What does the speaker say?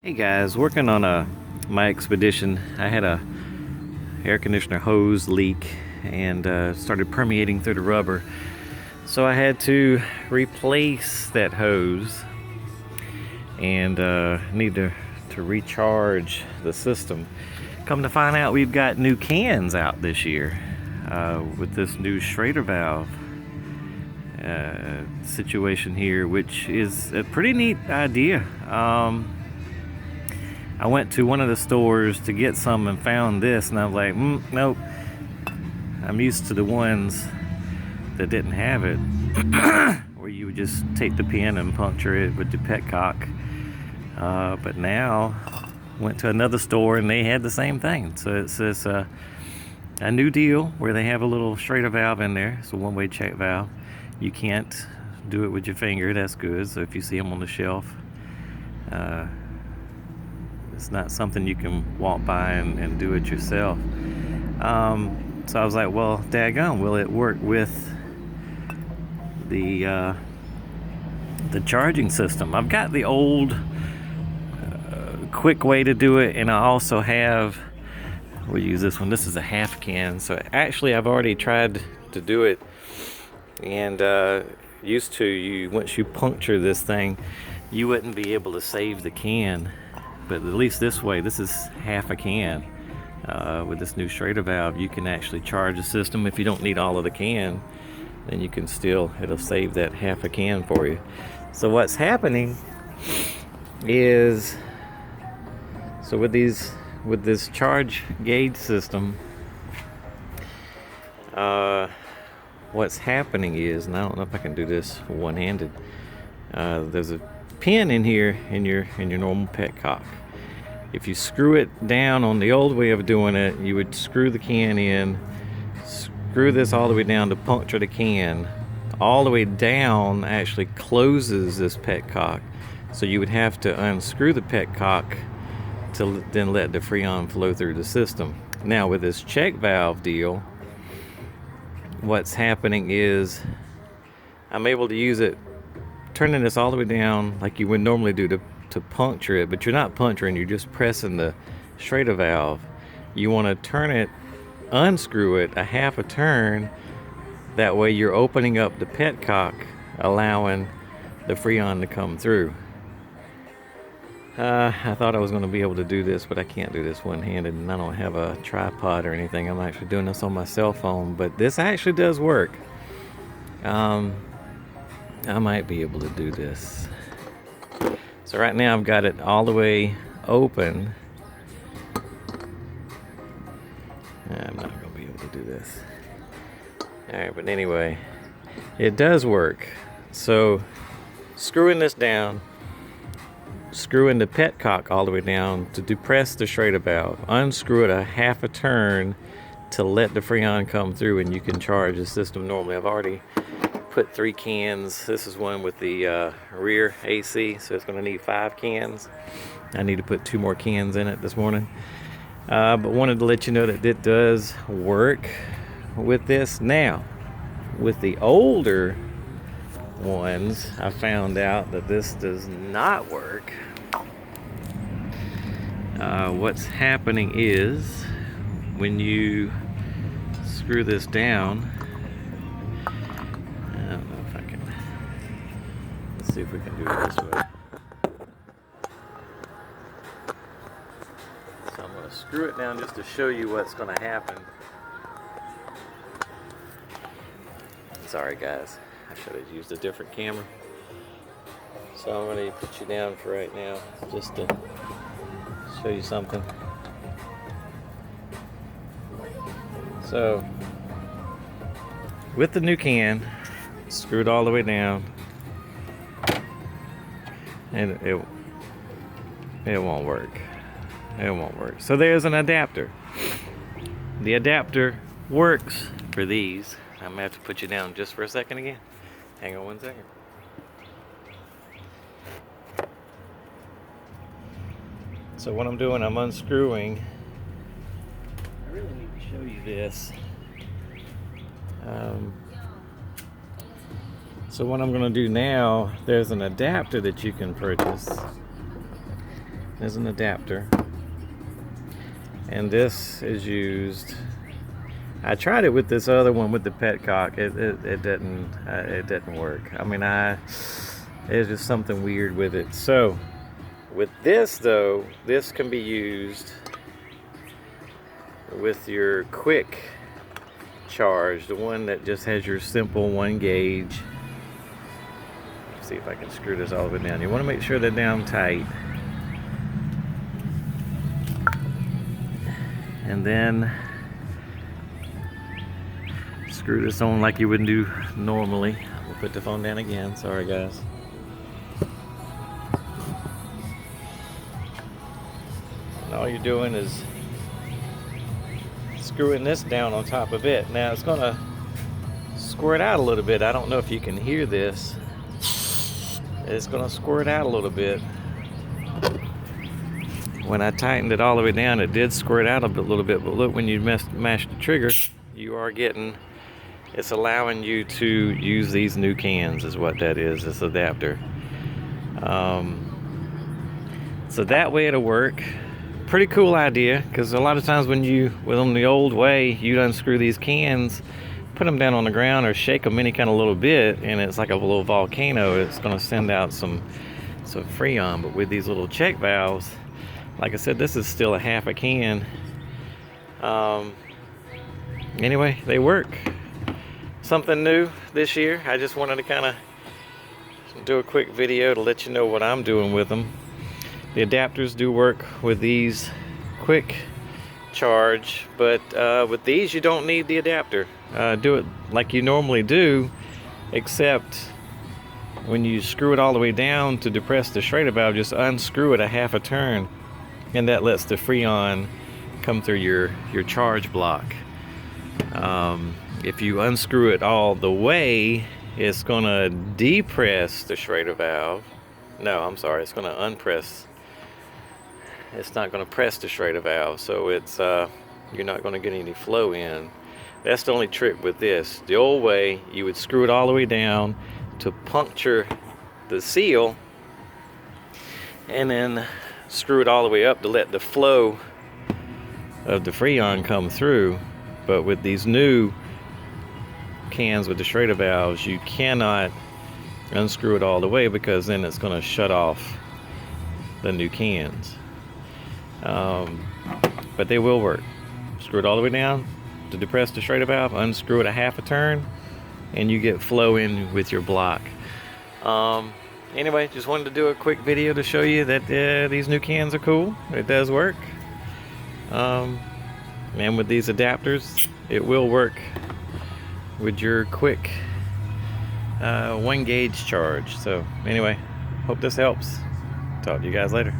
Hey guys, working on my expedition. I had a air conditioner hose leak and started permeating through the rubber. So I had to replace that hose and need to recharge the system. Come to find out, we've got new cans out this year with this new Schrader Valve situation here, which is a pretty neat idea. I went to one of the stores to get some and found this, and I was like, nope. I'm used to the ones that didn't have it, where you would just take the pin and puncture it with the petcock. But now, went to another store and they had the same thing. So it's this a new deal where they have a little Schrader valve in there. It's a one-way check valve. You can't do it with your finger. That's good. So if you see them on the shelf, it's not something you can walk by and do it yourself. So I was like, well, daggone, will it work with the charging system? I've got the old quick way to do it, and I also have, we'll use this one. This is a half can. So actually I've already tried to do it, and once you puncture this thing, you wouldn't be able to save the can. But at least this way, this is half a can. With this new Schrader valve, you can actually charge the system. If you don't need all of the can, then you can still, it'll save that half a can for you. So what's happening is, so with this charge gauge system, what's happening is, and I don't know if I can do this one-handed, there's a pin in here in your normal petcock. If you screw it down on the old way of doing it, you would screw the can in, screw this all the way down to puncture the can. All the way down actually closes this petcock, so you would have to unscrew the petcock to then let the Freon flow through the system. Now with this check valve deal, what's happening is I'm able to use it turning this all the way down like you would normally do to puncture it, but you're not puncturing, you're just pressing the Schrader valve. You want to turn it, unscrew it a half a turn, that way you're opening up the petcock, allowing the Freon to come through. I thought I was going to be able to do this, but I can't do this one-handed, and I don't have a tripod or anything. I'm actually doing this on my cell phone, but this actually does work. I might be able to do this. So right now I've got it all the way open. I'm not going to be able to do this. Alright, but anyway, it does work. So screwing this down, screwing the petcock all the way down to depress the Schrader valve, unscrew it a half a turn to let the Freon come through, and you can charge the system normally. I've already put 3 cans. This is one with the rear AC, so it's going to need 5 cans. I need to put 2 more cans in it this morning. But wanted to let you know that it does work with this. Now, with the older ones, I found out that this does not work. What's happening is, when you screw this down, I don't know if I can, let's see if we can do it this way. So I'm going to screw it down just to show you what's going to happen. Sorry guys, I should have used a different camera. So I'm going to put you down for right now, just to show you something. So with the new can screwed all the way down, and it won't work. It won't work. So there's an adapter. The adapter works for these. I'm gonna have to put you down just for a second again. Hang on one second. So what I'm doing, I'm unscrewing. I really need to show you this. So what I'm going to do now, there's an adapter that you can purchase is an adapter, and this is used. I tried it with this other one with the petcock. It didn't work. I mean, there's just something weird with it. So with this though, this can be used with your quick charge, the one that just has your simple 1 gauge. Let's see if I can screw this all the way down. You want to make sure they're down tight, and then screw this on like you would do normally. We'll put the phone down again. Sorry guys. And all you're doing is screwing this down on top of it. Now it's gonna squirt out a little bit. I don't know if you can hear this. It's gonna squirt out a little bit. When I tightened it all the way down, it did squirt out a little bit, but look, when you mash the trigger, you are getting, it's allowing you to use these new cans, is what that is, this adapter. So that way it'll work. Pretty cool idea, because a lot of times when on the old way, you'd unscrew these cans, put them down on the ground or shake them any kind of little bit, and it's like a little volcano. It's going to send out some Freon. But with these little check valves, like I said, this is still a half a can. Anyway, they work. Something new this year. I just wanted to kind of do a quick video to let you know what I'm doing with them. The adapters do work with these quick charge, but with these you don't need the adapter. Do it like you normally do, except when you screw it all the way down to depress the Schrader valve, just unscrew it a half a turn, and that lets the Freon come through your charge block. If you unscrew it all the way, it's gonna depress the Schrader valve. No, I'm sorry, it's gonna unpress. It's not going to press the Schrader valve, so it's you're not going to get any flow in. That's the only trick with this. The old way, you would screw it all the way down to puncture the seal, and then screw it all the way up to let the flow of the Freon come through. But with these new cans with the Schrader valves, you cannot unscrew it all the way, because then it's going to shut off the new cans. But they will work. Screw it all the way down to depress the Schrader valve, unscrew it a half a turn, and you get flow in with your block. Anyway, just wanted to do a quick video to show you that these new cans are cool. It does work. And with these adapters, it will work with your quick 1 gauge charge. So anyway, hope this helps. Talk to you guys later.